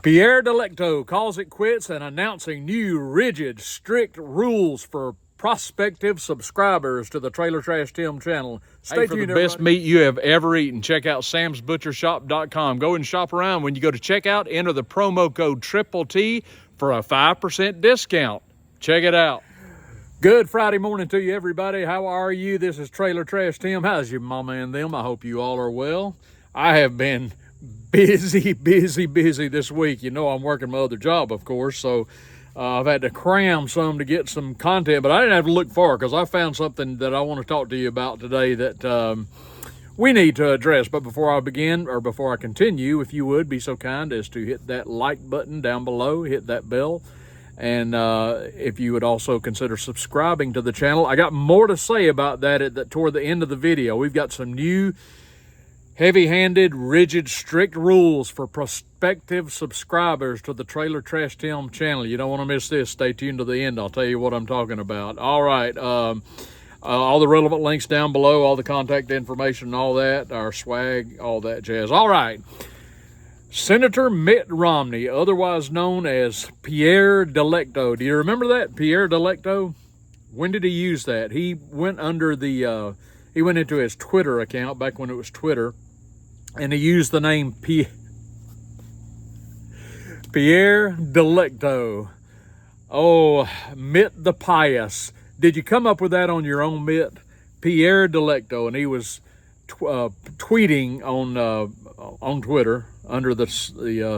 Pierre Delecto calls it quits and announcing new, rigid, strict rules for prospective subscribers to the Trailer Trash Tim channel. Stay tuned, for the best meat you have ever eaten. Check out samsbutchershop.com. Go and shop around. When you go to checkout, enter the promo code T for a 5% discount. Check it out. Good Friday morning to you, everybody. How are you? This is Trailer Trash Tim. How's your mama and them? I hope you all are well. I have been busy this week. You know, I'm working my other job, of course, so I've had to cram some to get some content, but I didn't have to look far because I found something that I want to talk to you about today that we need to address. But before I begin, or before I continue, if you would be so kind as to hit that like button down below, hit that bell, and if you would also consider subscribing to the channel. I got more to say about that toward the end of the video. We've got some new heavy-handed, rigid, strict rules for prospective subscribers to the Trailer Trash Tim channel. You don't want to miss this. Stay tuned to the end. I'll tell you what I'm talking about. All right. All the relevant links down below, all the contact information, all that, our swag, all that jazz. All right. Senator Mitt Romney, otherwise known as Pierre Delecto. Do you remember that? Pierre Delecto? When did he use that? He went under the... he went into his Twitter account back when it was Twitter, and he used the name Pierre Delecto. Oh, Mitt the Pious. Did you come up with that on your own, Mitt? Pierre Delecto, and he was tweeting on Twitter under the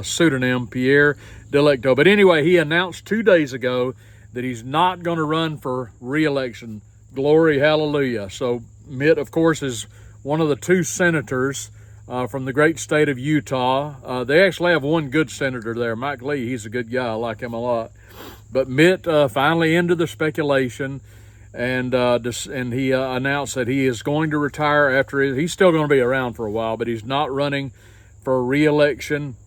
pseudonym Pierre Delecto. But anyway, he announced 2 days ago that he's not going to run for re-election. Glory, hallelujah. So Mitt, of course, is one of the 2 senators from the great state of Utah. They actually have one good senator there, Mike Lee. He's a good guy. I like him a lot. But Mitt finally ended the speculation, and he announced that he is going to retire after he's still going to be around for a while, but he's not running for re-election.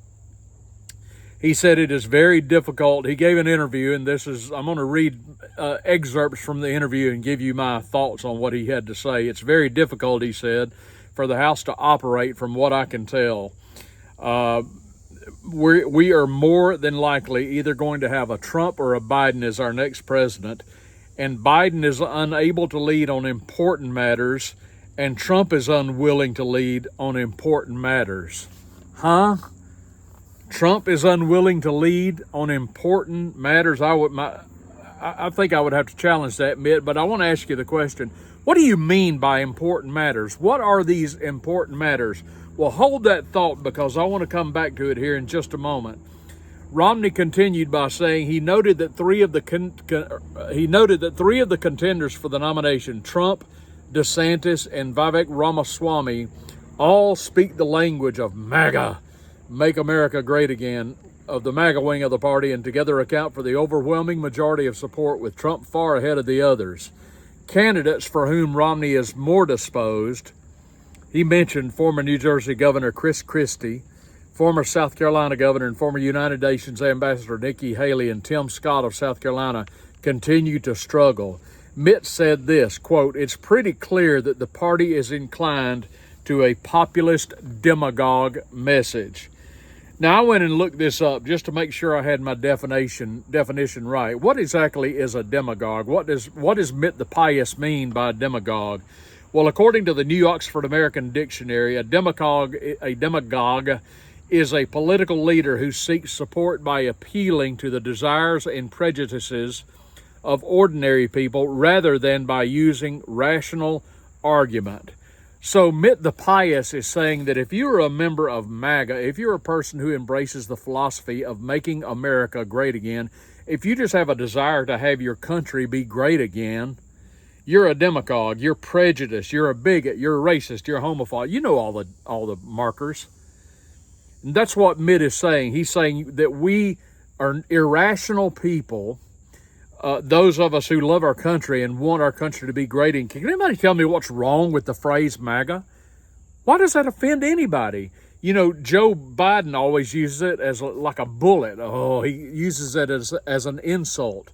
He said it is very difficult. He gave an interview, and I'm going to read excerpts from the interview and give you my thoughts on what he had to say. It's very difficult, he said, for the House to operate from what I can tell. We are more than likely either going to have a Trump or a Biden as our next president, and Biden is unable to lead on important matters, and Trump is unwilling to lead on important matters. Huh? Trump is unwilling to lead on important matters. I think I would have to challenge that, Mitt, but I want to ask you the question. What do you mean by important matters? What are these important matters? Well, hold that thought because I want to come back to it here in just a moment. Romney continued by saying he noted that three of the contenders for the nomination, Trump, DeSantis, and Vivek Ramaswamy, all speak the language of MAGA, Make America Great Again, of the MAGA wing of the party, and together account for the overwhelming majority of support, with Trump far ahead of the others. Candidates for whom Romney is more disposed, he mentioned former New Jersey Governor Chris Christie, former South Carolina Governor and former United Nations Ambassador Nikki Haley, and Tim Scott of South Carolina continue to struggle. Mitt said this, quote, "It's pretty clear that the party is inclined to a populist demagogue message." Now, I went and looked this up just to make sure I had my definition right. What exactly is a demagogue? What does Mitt the Pious mean by demagogue? Well, according to the New Oxford American Dictionary, a demagogue is a political leader who seeks support by appealing to the desires and prejudices of ordinary people rather than by using rational argument. So Mitt the Pious is saying that if you're a member of MAGA, if you're a person who embraces the philosophy of making America great again, if you just have a desire to have your country be great again, you're a demagogue, you're prejudiced, you're a bigot, you're a racist, you're a homophobe. You know all the markers. And that's what Mitt is saying. He's saying that we are irrational people, those of us who love our country and want our country to be great. And can anybody tell me what's wrong with the phrase MAGA? Why does that offend anybody? You know, Joe Biden always uses it as like a bullet. Oh, he uses it as an insult.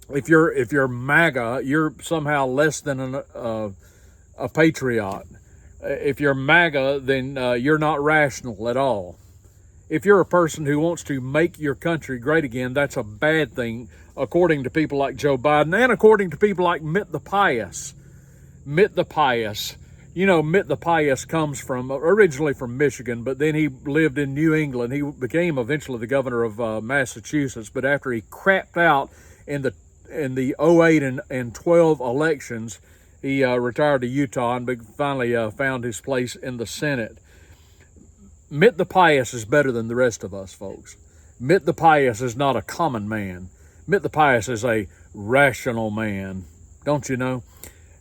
If you're MAGA, you're somehow less than a patriot. If you're MAGA, then you're not rational at all. if you're a person who wants to make your country great again, that's a bad thing, according to people like Joe Biden and according to people like Mitt the Pious. Mitt the Pious. You know, Mitt the Pious comes originally from Michigan, but then he lived in New England. He became eventually the governor of Massachusetts, but after he crapped out in the 08 and 12 elections, he retired to Utah and finally found his place in the Senate. Mitt the Pious is better than the rest of us, folks. Mitt the Pious is not a common man. Mitt the Pious is a rational man, don't you know?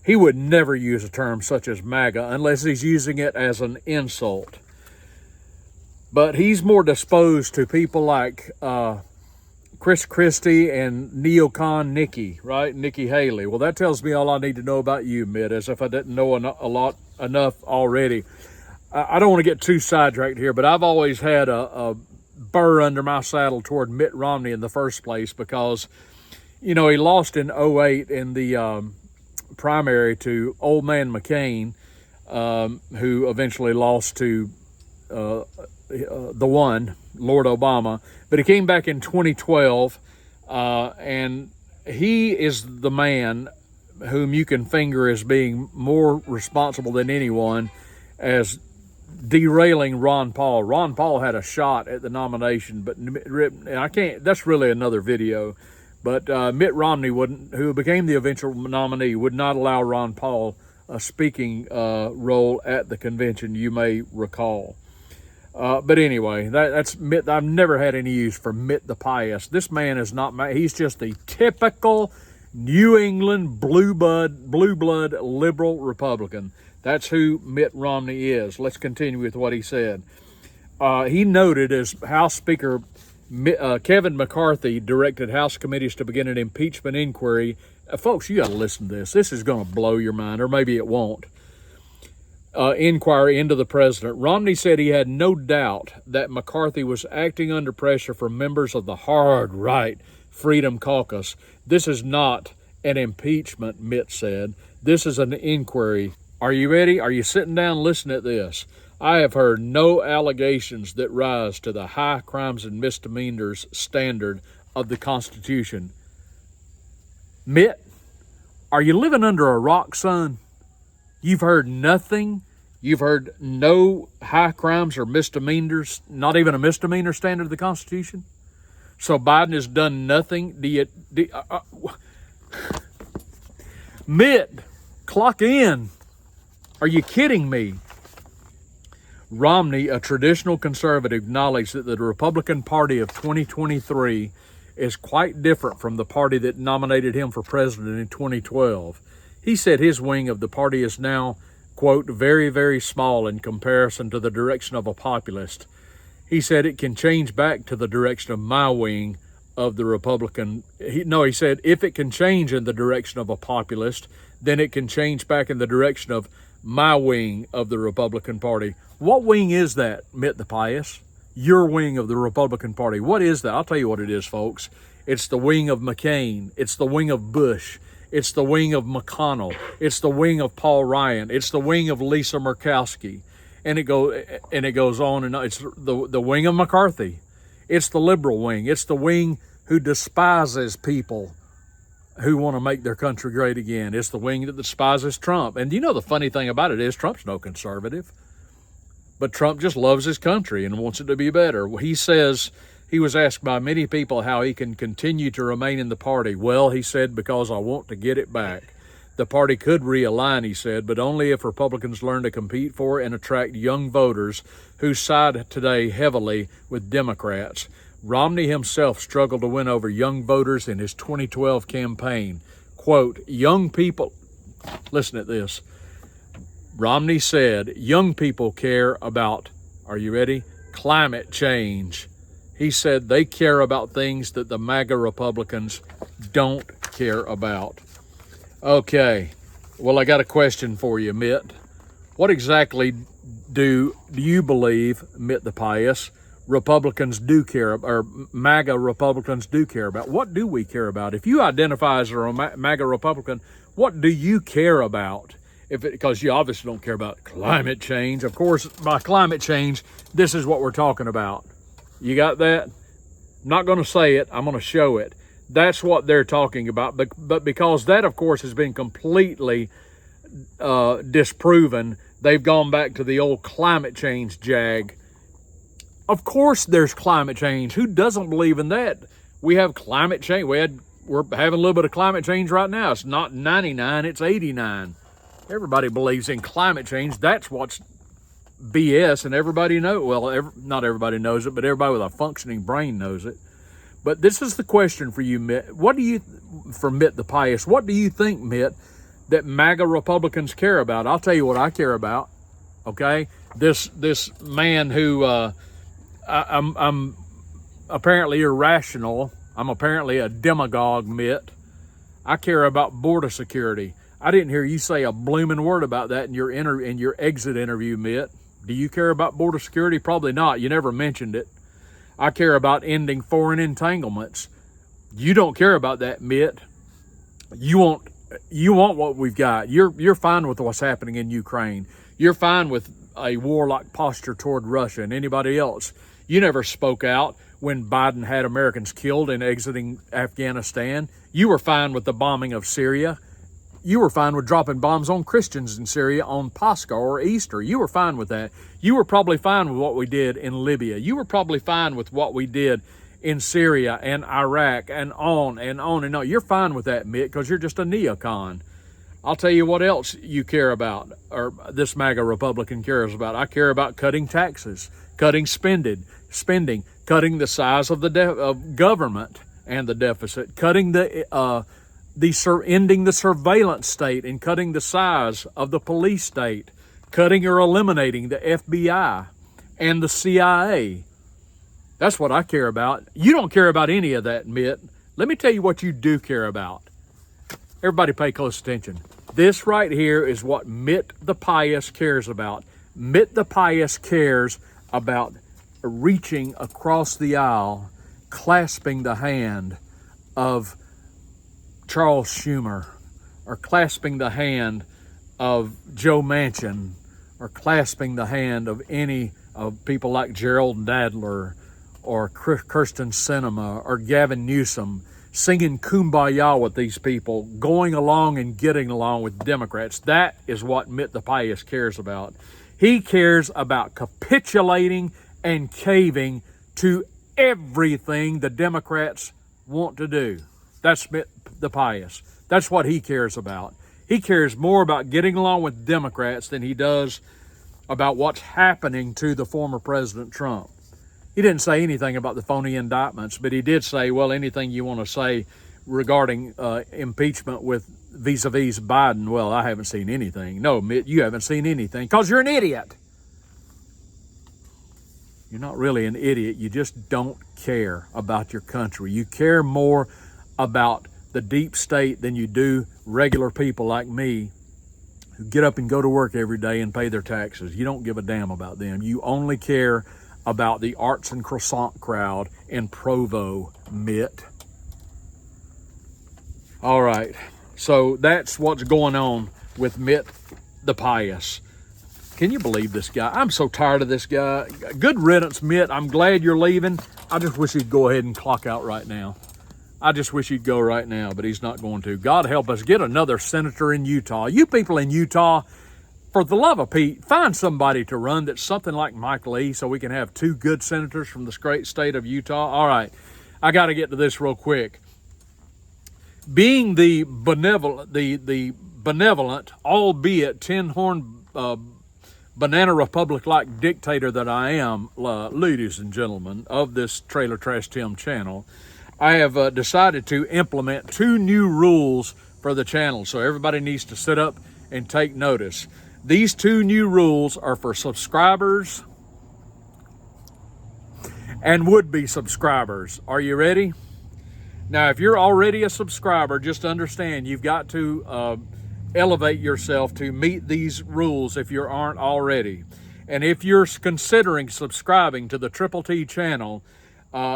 He would never use a term such as MAGA unless he's using it as an insult. But he's more disposed to people like Chris Christie and neocon Nikki, right? Nikki Haley. Well, that tells me all I need to know about you, Mitt, as if I didn't know enough already. I don't want to get too sidetracked here, but I've always had a burr under my saddle toward Mitt Romney in the first place because, you know, he lost in 08 in the primary to old man McCain, who eventually lost to the one, Lord Obama. But he came back in 2012, and he is the man whom you can finger as being more responsible than anyone as derailing Ron Paul. Ron Paul had a shot at the nomination, but I can't, that's really another video. But Mitt Romney wouldn't, who became the eventual nominee, would not allow Ron Paul a speaking role at the convention, you may recall. But anyway, that's Mitt. I've never had any use for Mitt the Pious. This man is not, he's just a typical New England blue blood liberal Republican. That's who Mitt Romney is. Let's continue with what he said. He noted as House Speaker Kevin McCarthy directed House committees to begin an impeachment inquiry. Folks, you got to listen to this. This is going to blow your mind, or maybe it won't. Inquiry into the president. Romney said he had no doubt that McCarthy was acting under pressure from members of the hard right Freedom Caucus. This is not an impeachment, Mitt said. This is an inquiry. Are you ready? Are you sitting down listening to this? I have heard no allegations that rise to the high crimes and misdemeanors standard of the Constitution. Mitt, are you living under a rock, son? You've heard nothing. You've heard no high crimes or misdemeanors, not even a misdemeanor standard of the Constitution. So Biden has done nothing. Mitt, clock in. Are you kidding me? Romney, a traditional conservative, acknowledged that the Republican Party of 2023 is quite different from the party that nominated him for president in 2012. He said his wing of the party is now, quote, very, very small in comparison to the direction of a populist. He said it can change back to the direction of my wing of the Republican. He said if it can change in the direction of a populist, then it can change back in the direction of my wing of the Republican Party. What wing is that, Mitt the Pious? Your wing of the Republican Party. What is that? I'll tell you what it is, folks. It's the wing of McCain. It's the wing of Bush. It's the wing of McConnell. It's the wing of Paul Ryan. It's the wing of Lisa Murkowski. And it goes on, and it's the wing of McCarthy. It's the liberal wing. It's the wing who despises people who want to make their country great again. It's the wing that despises Trump. And you know the funny thing about it is Trump's no conservative. But Trump just loves his country and wants it to be better. He says, he was asked by many people how he can continue to remain in the party. Well, he said, because I want to get it back. The party could realign, he said, but only if Republicans learn to compete for and attract young voters who side today heavily with Democrats. Romney himself struggled to win over young voters in his 2012 campaign. Quote, young people, listen to this. Romney said, young people care about, are you ready? Climate change. He said they care about things that the MAGA Republicans don't care about. Okay, well, I got a question for you, Mitt. What exactly do you believe, Mitt the Pious, Republicans do care about, or MAGA Republicans do care about? What do we care about? If you identify as a MAGA Republican, what do you care about? Because you obviously don't care about climate change. Of course, by climate change, this is what we're talking about. You got that? I'm not going to say it. I'm going to show it. That's what they're talking about. But because that, of course, has been completely disproven, they've gone back to the old climate change jag. Of course there's climate change. Who doesn't believe in that? We have climate change. We're having a little bit of climate change right now. It's not 99, it's 89. Everybody believes in climate change. That's what's BS, and everybody knows. Well, not everybody knows it, but everybody with a functioning brain knows it. But this is the question for you, Mitt. For Mitt the Pious, what do you think, Mitt, that MAGA Republicans care about? I'll tell you what I care about, okay? This man who, I'm apparently irrational. I'm apparently a demagogue, Mitt. I care about border security. I didn't hear you say a blooming word about that in your exit interview, Mitt. Do you care about border security? Probably not. You never mentioned it. I care about ending foreign entanglements. You don't care about that, Mitt. You want what we've got. You're fine with what's happening in Ukraine. You're fine with a warlike posture toward Russia and anybody else. You never spoke out when Biden had Americans killed in exiting Afghanistan. You were fine with the bombing of Syria. You were fine with dropping bombs on Christians in Syria on Pascha or Easter. You were fine with that. You were probably fine with what we did in Libya. You were probably fine with what we did in Syria and Iraq and on and on and on. You're fine with that, Mitt, because you're just a neocon. I'll tell you what else you care about, or this MAGA Republican cares about. I care about cutting taxes, cutting spending, cutting the size of of government and the deficit, cutting ending the surveillance state and cutting the size of the police state, cutting or eliminating the FBI and the CIA. That's what I care about. You don't care about any of that, Mitt. Let me tell you what you do care about. Everybody pay close attention. This right here is what Mitt the Pious cares about. Mitt the Pious cares about reaching across the aisle, clasping the hand of Charles Schumer, or clasping the hand of Joe Manchin, or clasping the hand of any of people like Gerald Nadler, or Kirsten Sinema, or Gavin Newsom, singing Kumbaya with these people, going along and getting along with Democrats. That is what Mitt the Pious cares about. He cares about capitulating and caving to everything the Democrats want to do. That's Mitt the Pious. That's what he cares about. He cares more about getting along with Democrats than he does about what's happening to the former President Trump. He didn't say anything about the phony indictments, but he did say, well, anything you want to say regarding impeachment with vis-a-vis Biden, well, I haven't seen anything. No, Mitt, you haven't seen anything because you're an idiot. You're not really an idiot. You just don't care about your country. You care more about the deep state than you do regular people like me who get up and go to work every day and pay their taxes. You don't give a damn about them. You only care about the arts and croissant crowd in Provo, Mitt. All right, so that's what's going on with Mitt the Pious. Can you believe this guy? I'm so tired of this guy. Good riddance, Mitt. I'm glad you're leaving. I just wish he'd go ahead and clock out right now. I just wish he'd go right now, but he's not going to. God help us get another senator in Utah. You people in Utah, for the love of Pete, find somebody to run that's something like Mike Lee so we can have two good senators from this great state of Utah. All right, I got to get to this real quick. Being the benevolent, albeit tin-horn banana republic-like dictator that I am, ladies and gentlemen, of this Trailer Trash Tim channel, I have decided to implement 2 new rules for the channel. So everybody needs to sit up and take notice. These 2 new rules are for subscribers and would-be subscribers. Are you ready? Now, if you're already a subscriber, just understand you've got to elevate yourself to meet these rules if you aren't already. And if you're considering subscribing to the Triple T channel,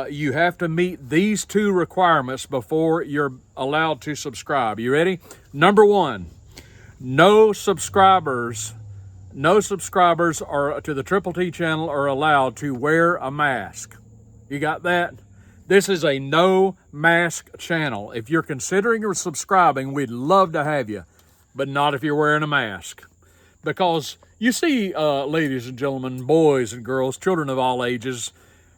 you have to meet these 2 requirements before you're allowed to subscribe. You ready? Number 1, no subscribers are to the Triple T channel are allowed to wear a mask. You got that? This is a no mask channel. If you're considering or subscribing, we'd love to have you, but not if you're wearing a mask. Because you see, ladies and gentlemen, boys and girls, children of all ages,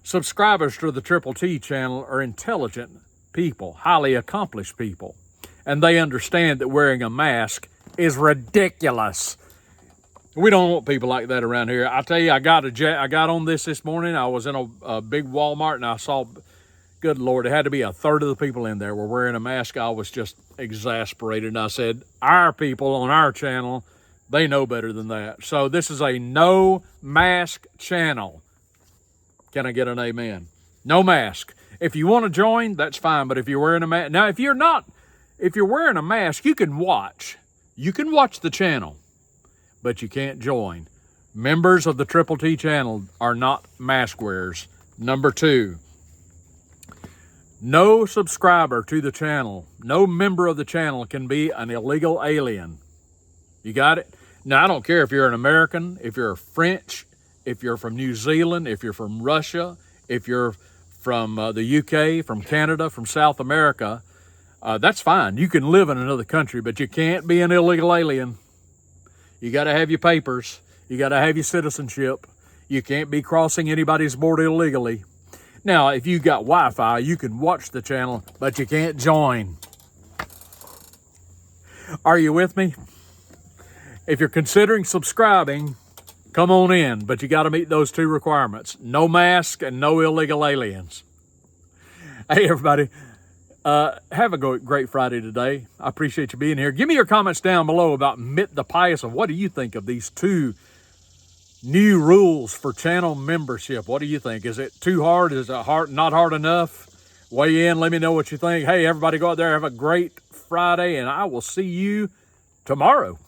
subscribers to the Triple T channel are intelligent people, highly accomplished people, and they understand that wearing a mask is ridiculous. We don't want people like that around here. I tell you, I got on this morning. I was in a big Walmart and I saw, good Lord, it had to be a third of the people in there were wearing a mask. I was just exasperated. And I said, our people on our channel, they know better than that. So this is a no mask channel. Can I get an amen? No mask. If you want to join, that's fine. But if you're wearing a mask, now if you're wearing a mask, you can watch. You can watch the channel, but you can't join. Members of the Triple T channel are not mask wearers. Number 2, no subscriber to the channel, no member of the channel can be an illegal alien. You got it? Now, I don't care if you're an American, if you're French, if you're from New Zealand, if you're from Russia, if you're from the UK, from Canada, from South America, that's fine. You can live in another country, but you can't be an illegal alien. You got to have your papers. You got to have your citizenship. You can't be crossing anybody's border illegally. Now, if you got Wi-Fi, you can watch the channel, but you can't join. Are you with me? If you're considering subscribing, come on in, but you got to meet those 2 requirements. No mask and no illegal aliens. Hey, everybody. Have a great Friday today. I appreciate you being here. Give me your comments down below about Mitt the Pious and what do you think of these 2 new rules for channel membership? What do you think? Is it too hard? Is it not hard enough? Weigh in. Let me know what you think. Hey, everybody go out there. Have a great Friday, and I will see you tomorrow.